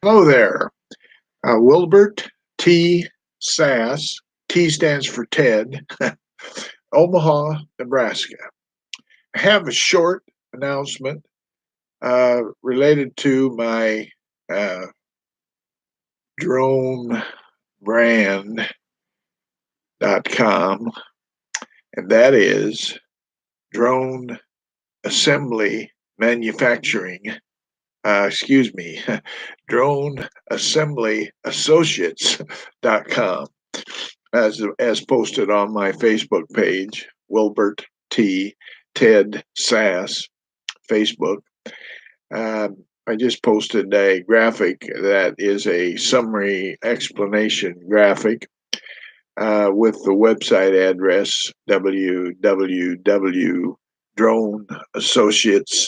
Hello there. Wilbert T. Sass. T stands for Ted, Omaha, Nebraska. I have a short announcement related to my uh, dronebrand.com, and that is drone assembly manufacturing. Excuse me, drone assembly associates.com. As posted on my Facebook page, Wilbert T. Ted Sass, Facebook. I just posted a graphic that is a summary explanation graphic with the website address www.droneassociates,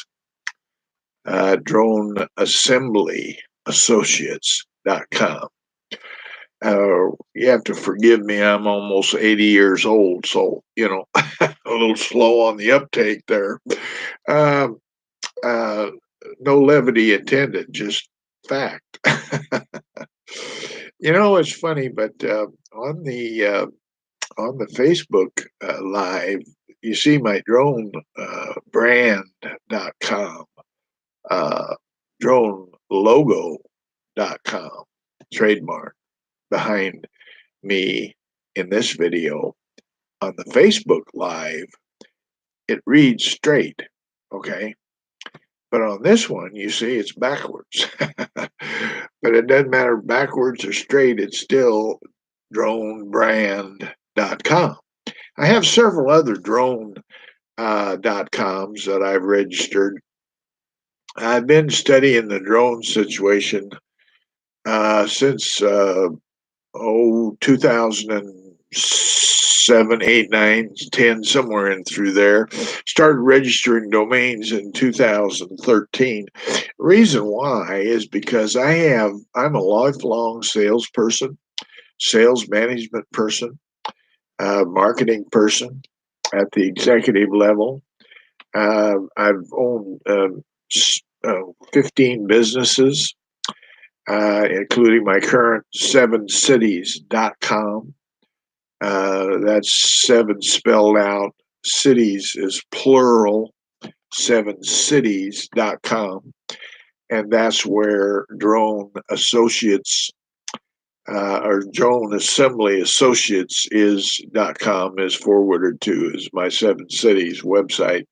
droneassemblyassociates.com. You have to forgive me. I'm almost 80 years old, so a little slow on the uptake there. Um, no levity intended, just fact. It's funny, but on the Facebook live, you see my drone brand.com, dronelogo.com trademark behind me in this video. On the Facebook live, it reads straight, okay? But on this one, you see it's backwards. But it doesn't matter backwards or straight, it's still dronebrand.com. I have several other drone .coms that I've registered. I've been studying the drone situation since 2007, 8, 9, 10, somewhere in through there. Started registering domains in 2013. Reason why is because I'm a lifelong salesperson, sales management person, marketing person at the executive level. I've owned 15 businesses, including my current 7cities.com. That's 7 spelled out. Cities is plural, 7cities.com. And that's where Drone Associates or Drone Assembly Associates .com is forwarded to, is my 7 cities website.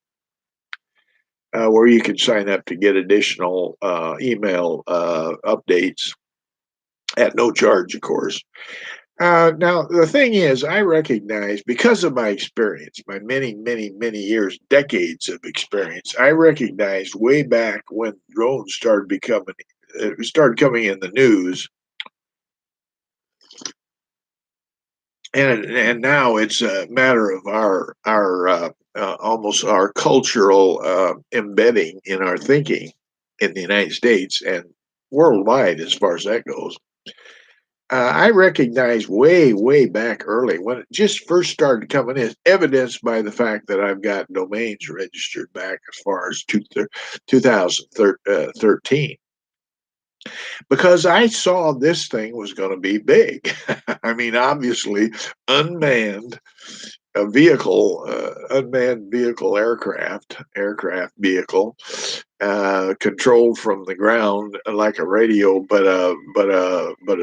Where you can sign up to get additional email updates at no charge, of course. Now, the thing is, I recognize, because of my experience, my many, many, many years, decades of experience, I recognized way back when drones started coming in the news, and now it's a matter of our almost our cultural embedding in our thinking in the United States and worldwide, as far as that goes. I recognized way, way back early when it just first started coming in, evidenced by the fact that I've got domains registered back as far as 2013. Because I saw this thing was going to be big. I mean, obviously, unmanned unmanned vehicle aircraft vehicle, controlled from the ground like a radio, but a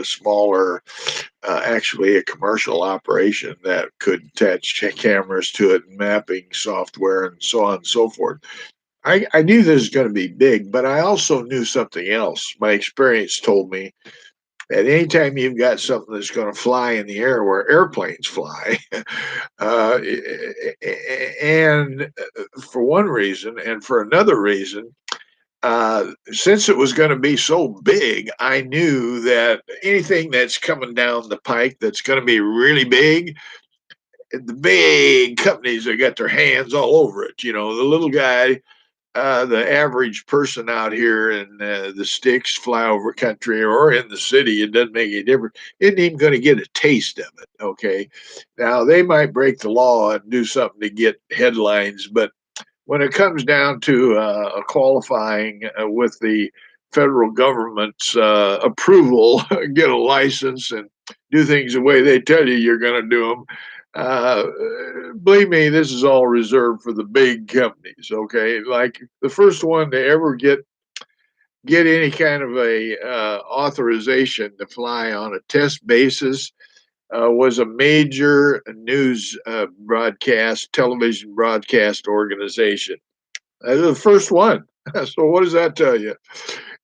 smaller, actually a commercial operation that could attach cameras to it, and mapping software, and so on and so forth. I knew this was going to be big, but I also knew something else. My experience told me that anytime you've got something that's going to fly in the air where airplanes fly, and for one reason, and for another reason, since it was going to be so big, I knew that anything that's coming down the pike that's going to be really big, the big companies that got their hands all over it. The little guy, the average person out here in the sticks, flyover country, or in the city, it doesn't make any difference. Isn't even going to get a taste of it. Okay, now they might break the law and do something to get headlines, but when it comes down to qualifying with the federal government's approval, get a license, and do things the way they tell you you're going to do them. Uh, Believe me, this is all reserved for the big companies. Okay, like the first one to ever get any kind of a authorization to fly on a test basis was a major news broadcast, television broadcast organization. The first one. So what does that tell you?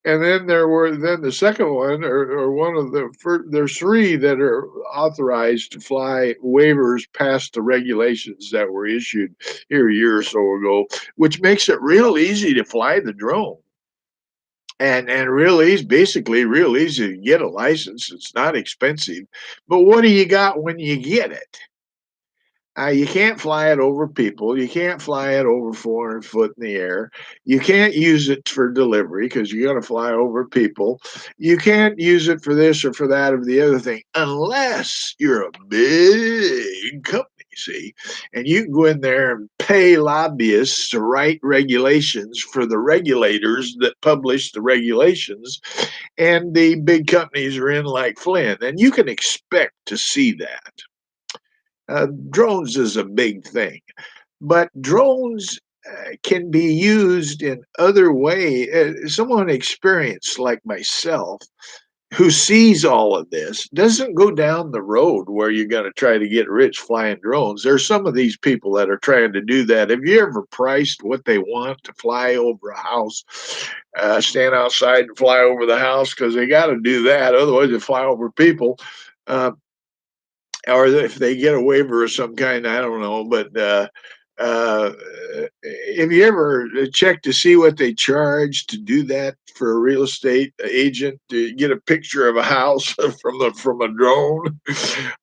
And then the second one, or one of the first, there's three that are authorized to fly waivers past the regulations that were issued here a year or so ago, which makes it real easy to fly the drone. And real easy, basically real easy to get a license. It's not expensive. But what do you got when you get it? You can't fly it over people. You can't fly it over 400 foot in the air. You can't use it for delivery because you got to fly over people. You can't use it for this or for that or the other thing unless you're a big company, see? And you can go in there and pay lobbyists to write regulations for the regulators that publish the regulations. And the big companies are in like Flynn. And you can expect to see that. Drones is a big thing, but drones can be used in other ways. Someone experienced like myself who sees all of this doesn't go down the road where you're going to try to get rich flying drones. There's some of these people that are trying to do that. Have you ever priced what they want to fly over a house, stand outside and fly over the house? Because they got to do that. Otherwise, they fly over people. Uh, or if they get a waiver of some kind, I don't know. But uh, have you ever checked to see what they charge to do that for a real estate agent to get a picture of a house from a drone?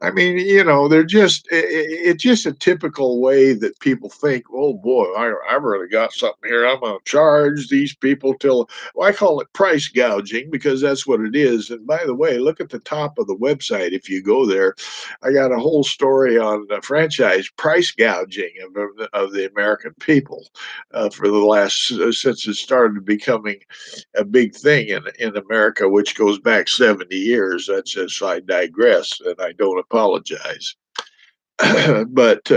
I mean, they're just it's just a typical way that people think. Oh boy, I've really got something here. I'm going to charge these people till. Well, I call it price gouging because that's what it is. And by the way, look at the top of the website if you go there. I got a whole story on franchise price gouging of the American people for the last since it started becoming a big thing in America, which goes back 70 years. That's just I digress, and I don't apologize. But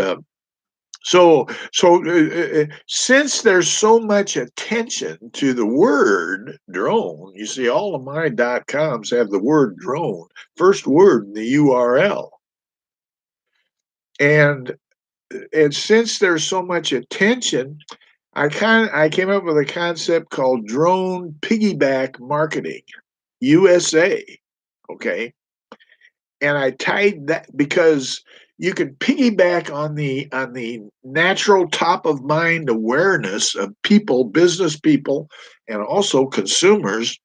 since there's so much attention to the word drone, you see all of my .coms have the word drone, first word in the URL. And since there's so much attention, I came up with a concept called drone piggyback marketing, USA. Okay. And I tied that because you can piggyback on the natural top of mind awareness of people, business people, and also consumers.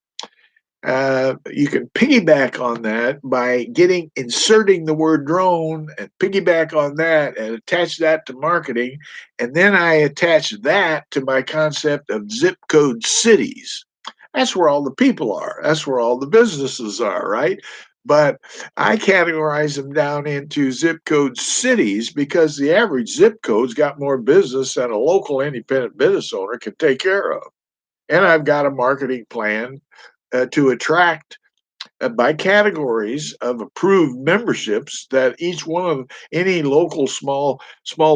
You can piggyback on that by inserting the word drone and piggyback on that and attach that to marketing. And then I attach that to my concept of zip code cities. That's where all the people are. That's where all the businesses are, right? But I categorize them down into zip code cities because the average zip code's got more business than a local independent business owner can take care of. And I've got a marketing plan to attract by categories of approved memberships that each one of any local small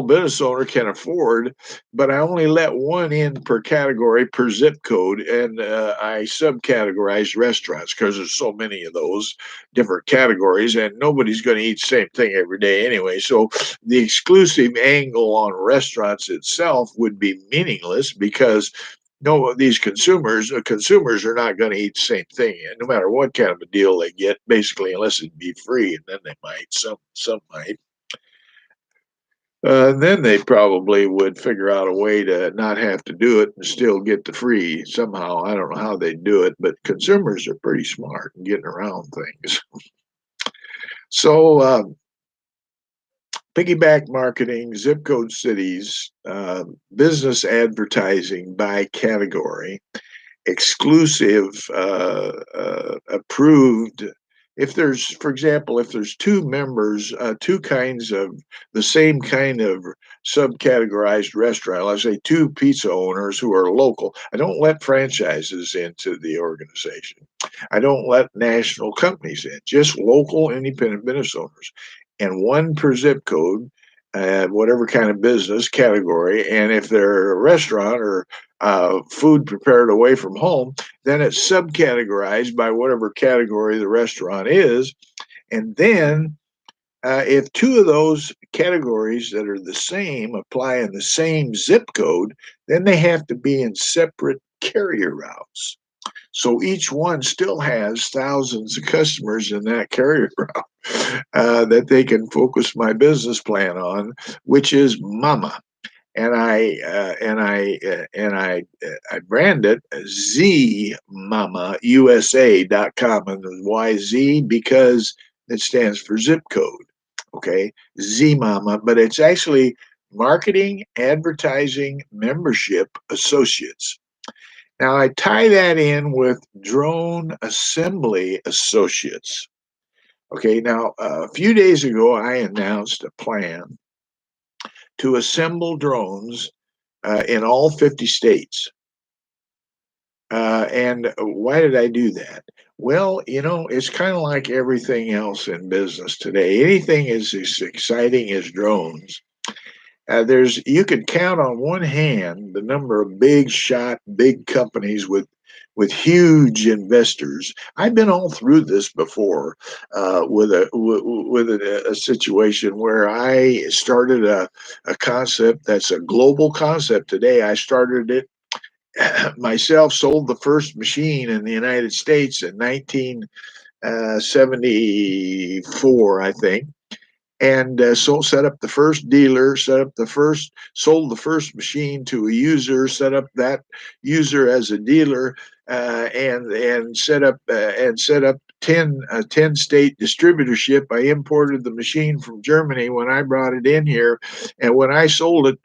business owner can afford, but I only let one in per category per zip code, and I subcategorize restaurants because there's so many of those different categories, and nobody's going to eat the same thing every day anyway. So the exclusive angle on restaurants itself would be meaningless because no, these consumers are not going to eat the same thing, no matter what kind of a deal they get. Basically, unless it be free, and then they might. Some might. Then they probably would figure out a way to not have to do it and still get the free somehow. I don't know how they do it, but consumers are pretty smart in getting around things. So piggyback marketing, zip code cities, business advertising by category, exclusive, approved if there's, for example, if there's two members, two kinds of the same kind of subcategorized restaurant, let's say two pizza owners who are local, I don't let franchises into the organization. I don't let national companies in, just local independent business owners, and one per zip code, whatever kind of business category. And if they're a restaurant or food prepared away from home, then it's subcategorized by whatever category the restaurant is. And then if two of those categories that are the same apply in the same zip code, then they have to be in separate carrier routes. So each one still has thousands of customers in that carrier route that they can focus my business plan on, which is Mama. And I brand it ZMamaUSA.com, and why Z? Because it stands for zip code. Okay, Z Mama, but it's actually Marketing Advertising Membership Associates. Now I tie that in with Drone Assembly Associates. Okay, now a few days ago I announced a plan to assemble drones in all 50 states. And why did I do that? Well, it's kind of like everything else in business today. Anything is as exciting as drones. There's you can count on one hand the number of big shot, big companies with huge investors. I've been all through this before with a situation where I started a concept that's a global concept today. I started it myself, sold the first machine in the United States in 1974, I think, and so set up the first dealer, sold the first machine to a user, set up that user as a dealer, and set up 10 state distributorship. I imported the machine from Germany when I brought it in here, and when I took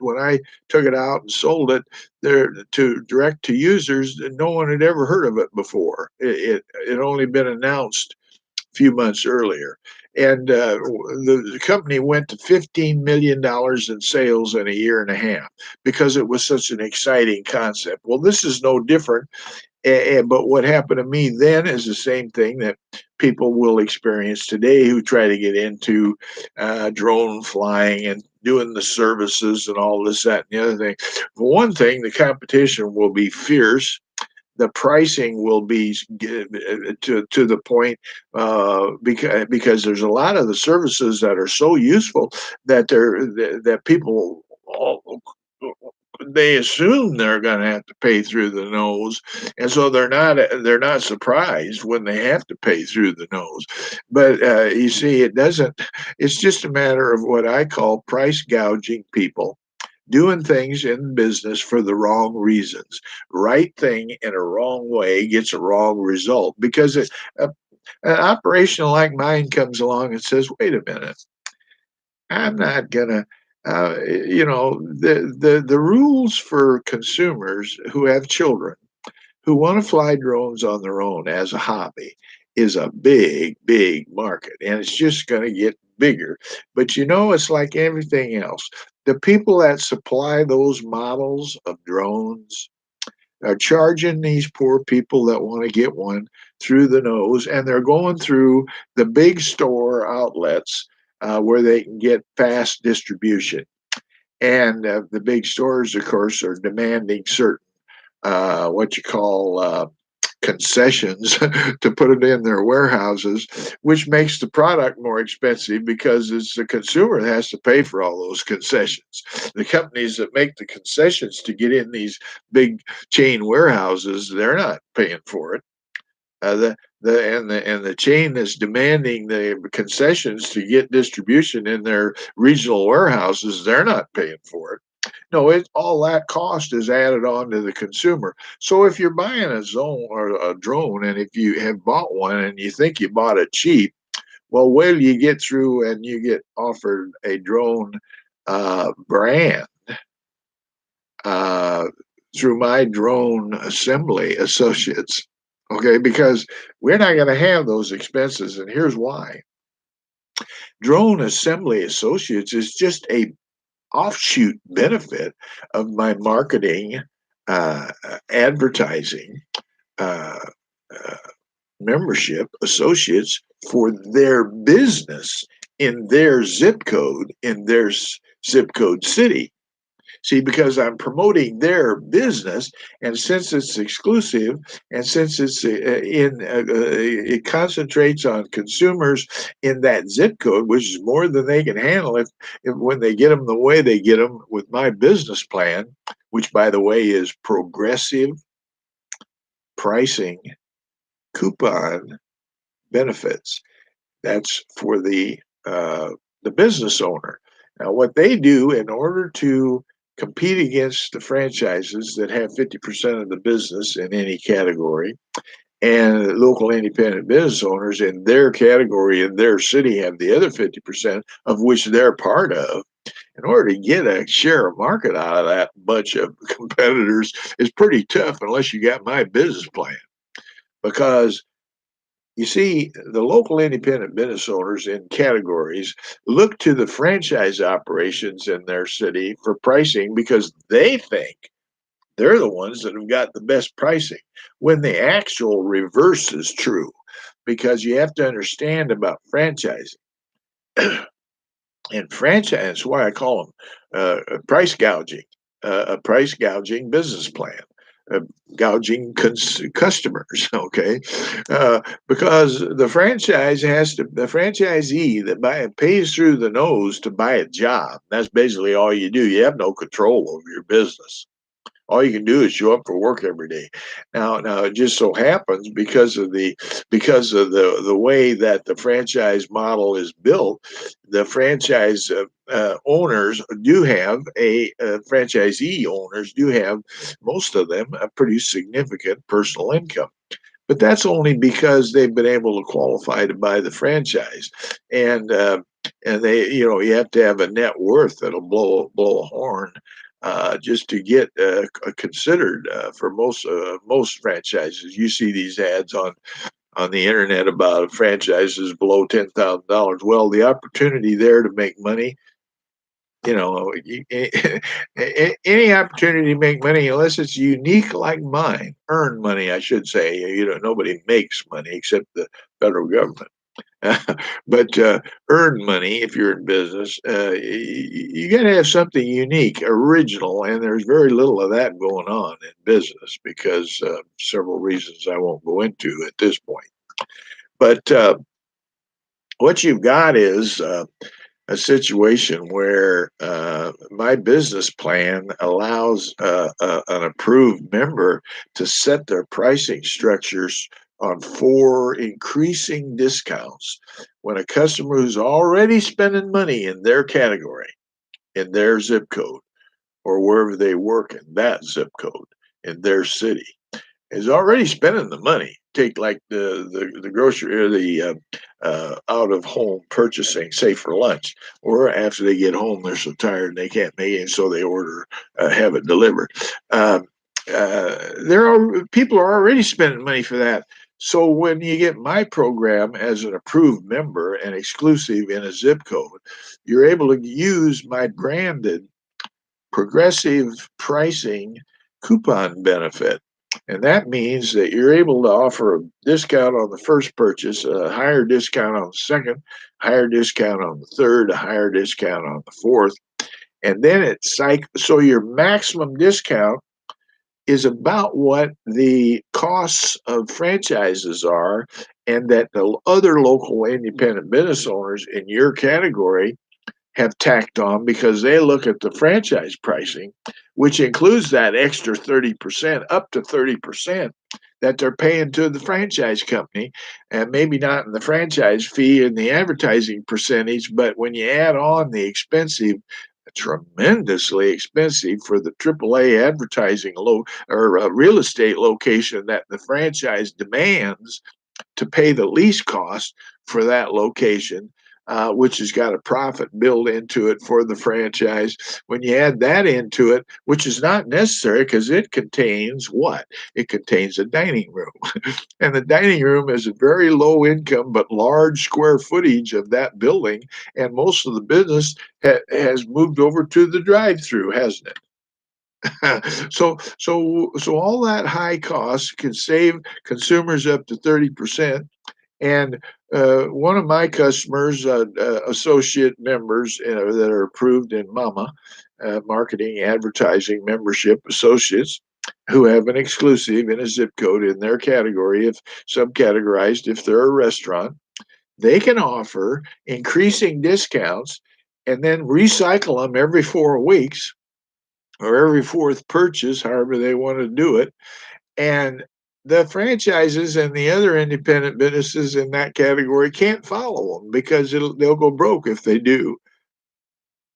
it out and sold it there to direct to users, no one had ever heard of it before. It had only been announced few months earlier. And the company went to $15 million in sales in a year and a half because it was such an exciting concept. Well, this is no different. But what happened to me then is the same thing that people will experience today who try to get into drone flying and doing the services and all this, that, and the other thing. For one thing, the competition will be fierce. The pricing will be to the point because there's a lot of the services that are so useful that people they assume they're going to have to pay through the nose, and so they're not surprised when they have to pay through the nose. But you see, it doesn't. It's just a matter of what I call price gouging people doing things in business for the wrong reasons. Right thing in a wrong way gets a wrong result because an operation like mine comes along and says, "Wait a minute, I'm not gonna." The rules for consumers who have children who want to fly drones on their own as a hobby is a big, big market, and it's just going to get bigger. But it's like everything else. The people that supply those models of drones are charging these poor people that want to get one through the nose, and they're going through the big store outlets where they can get fast distribution. And the big stores, of course, are demanding certain what you call concessions to put it in their warehouses, which makes the product more expensive because it's the consumer that has to pay for all those concessions. The companies that make the concessions to get in these big chain warehouses, they're not paying for it. The chain that's demanding the concessions to get distribution in their regional warehouses, they're not paying for it. No, all that cost is added on to the consumer. So if you're buying a zone or a drone, and if you have bought one and you think you bought it cheap, well, wait till you get through and you get offered a drone brand uh, through my drone assembly associates. Okay, because we're not going to have those expenses, and here's why. Drone Assembly Associates is just a offshoot benefit of my marketing, advertising, uh, uh, membership associates for their business in their zip code, in their zip code city. See, because I'm promoting their business, and since it's exclusive, and since it's it concentrates on consumers in that zip code, which is more than they can handle if when they get them the way they get them with my business plan, which by the way is progressive pricing coupon benefits. That's for the business owner. Now, what they do in order to compete against the franchises that have 50% of the business in any category, and local independent business owners in their category in their city have the other 50%, of which they're part of. In order to get a share of market out of that bunch of competitors is pretty tough unless you got my business plan. Because you see, the local independent business owners in categories look to the franchise operations in their city for pricing because they think they're the ones that have got the best pricing, when the actual reverse is true. Because you have to understand about franchising. And franchise, why I call them price gouging, a price gouging business plan, uh, gouging customers. Okay, because the franchisee that pays through the nose to buy a job. That's basically all you do. You have no control over your business. All you can do is show up for work every day. Now it just so happens because of the way that the franchise model is built, the franchise owners do have franchisee owners do have, most of them, a pretty significant personal income. But that's only because they've been able to qualify to buy the franchise, and they, you have to have a net worth that'll blow a horn just to get considered for most franchises. You see these ads on the internet about franchises below $10,000. Well, the opportunity there to make money, any opportunity to make money, unless it's unique like mine, earn money, I should say. Nobody makes money except the federal government. But earn money if you're in business. You got to have something unique, original, and there's very little of that going on in business because several reasons I won't go into at this point. But what you've got is a situation where my business plan allows an approved member to set their pricing structures on 4 increasing discounts when a customer who's already spending money in their category, in their zip code, or wherever they work in that zip code, in their city, is already spending the money. Take like the grocery or the out of home purchasing, say for lunch, or after they get home, they're so tired and they can't make it, so they order, have it delivered. Um, there are people are already spending money for that. So when you get my program as an approved member and exclusive in a zip code, you're able to use my branded progressive pricing coupon benefit. And that means that you're able to offer a discount on the first purchase, a higher discount on the second, higher discount on the third, a higher discount on the fourth. And then it's like, so your maximum discount is about what the costs of franchises are, and that the other local independent business owners in your category have tacked on because they look at the franchise pricing, which includes that extra 30%, up to 30% that they're paying to the franchise company, and maybe not in the franchise fee and the advertising percentage, but when you add on the expensive, tremendously expensive for the AAA advertising or real estate location that the franchise demands to pay the lease cost for that location, which has got a profit built into it for the franchise. When you add that into it, which is not necessary because it contains what? It contains a dining room. And the dining room is a very low income but large square footage of that building. And most of the business has moved over to the drive through, hasn't it? So all that high cost can save consumers up to 30%. And one of my customers, associate members that are approved in MAMA, Marketing Advertising Membership Associates, who have an exclusive in a zip code in their category, if subcategorized, if they're a restaurant, they can offer increasing discounts and then recycle them every 4 weeks or every fourth purchase, however they want to do it. And the franchises and the other independent businesses in that category can't follow them because they'll go broke if they do.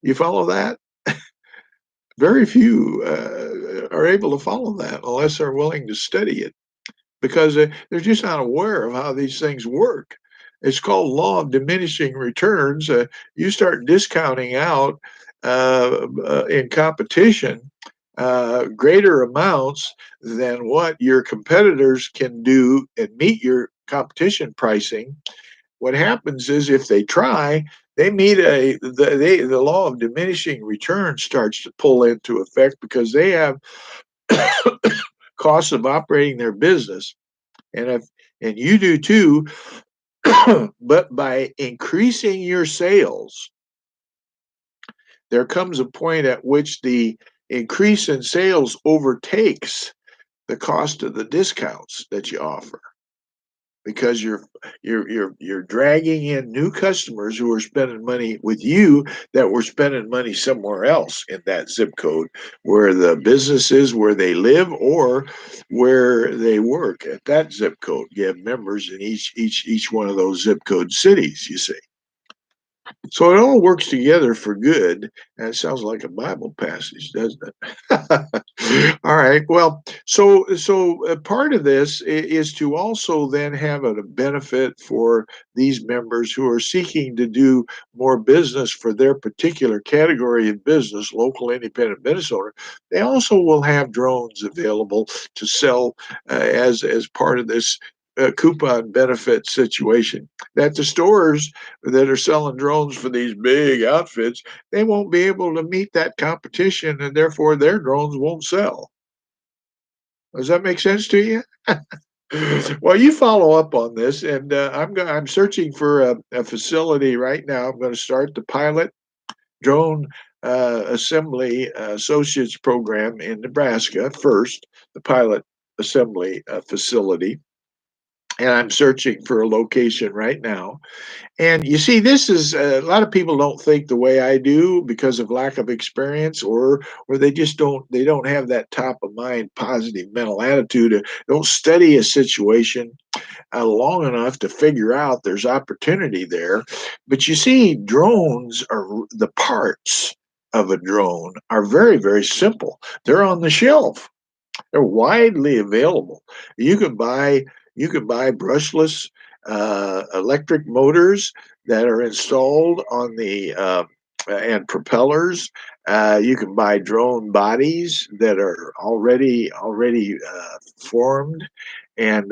You follow that? Very few are able to follow that unless they're willing to study it because they're just not aware of how these things work. It's called law of diminishing returns. You start discounting out in competition greater amounts than what your competitors can do and meet your competition pricing. What happens is if they try, they meet the law of diminishing returns starts to pull into effect because they have costs of operating their business, and if and you do too. But by increasing your sales, there comes a point at which the increase in sales overtakes the cost of the discounts that you offer because you're dragging in new customers who are spending money with you that were spending money somewhere else in that zip code where the business is, where they live, or where they work at that zip code. You have members in each one of those zip code cities, you see. So it all works together for good. And it sounds like a Bible passage, doesn't it? All right. Well, so part of this is to also then have a benefit for these members who are seeking to do more business for their particular category of business, local independent business owner. They also will have drones available to sell as part of this coupon benefit situation that the stores that are selling drones for these big outfits, they won't be able to meet that competition and therefore their drones won't sell. Does that make sense to you? Well, you follow up on this, and I'm searching for a facility right now. I'm going to start the pilot drone assembly associates program in Nebraska first, the pilot assembly facility, and I'm searching for a location right now. And you see, this is a lot of people don't think the way I do because of lack of experience, or they don't have that top of mind positive mental attitude. Don't study a situation long enough to figure out there's opportunity there. But you see, drones are the parts of a drone are very simple. They're on the shelf. They're widely available. You can buy brushless electric motors that are installed on the and propellers. You can buy drone bodies that are already formed, and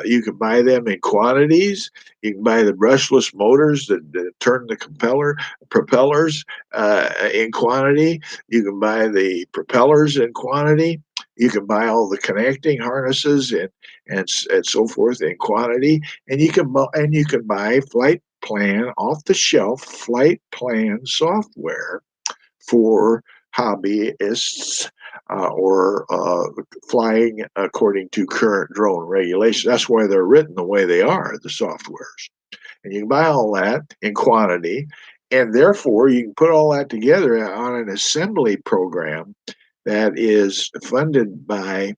you can buy them in quantities. You can buy the brushless motors that turn the propellers in quantity. You can buy the propellers in quantity. You can buy all the connecting harnesses and so forth in quantity, and you can buy flight plan off the shelf flight plan software for hobbyists or flying according to current drone regulations. That's why they're written the way they are, the softwares. And you can buy all that in quantity, and therefore you can put all that together on an assembly program that is funded by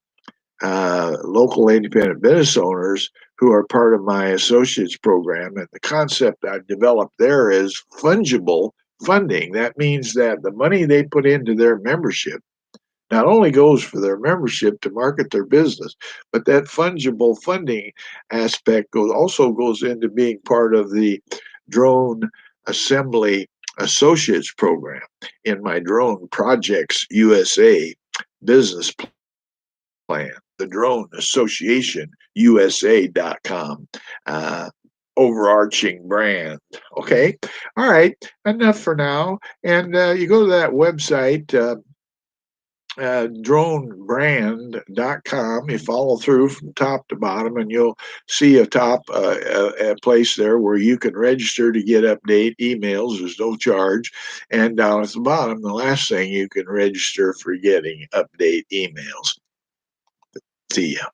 local independent business owners who are part of my associates program. And the concept I've developed there is fungible funding. That means that the money they put into their membership not only goes for their membership to market their business, but that fungible funding aspect also goes into being part of drone assembly associates program in my Drone Projects USA business plan, the Drone Association USA.com. Overarching brand. Okay. All right. Enough for now. And you go to that website, dronebrand.com. You follow through from top to bottom, and you'll see a place there where you can register to get update emails. There's no charge. And down at the bottom, the last thing, you can register for getting update emails. See ya.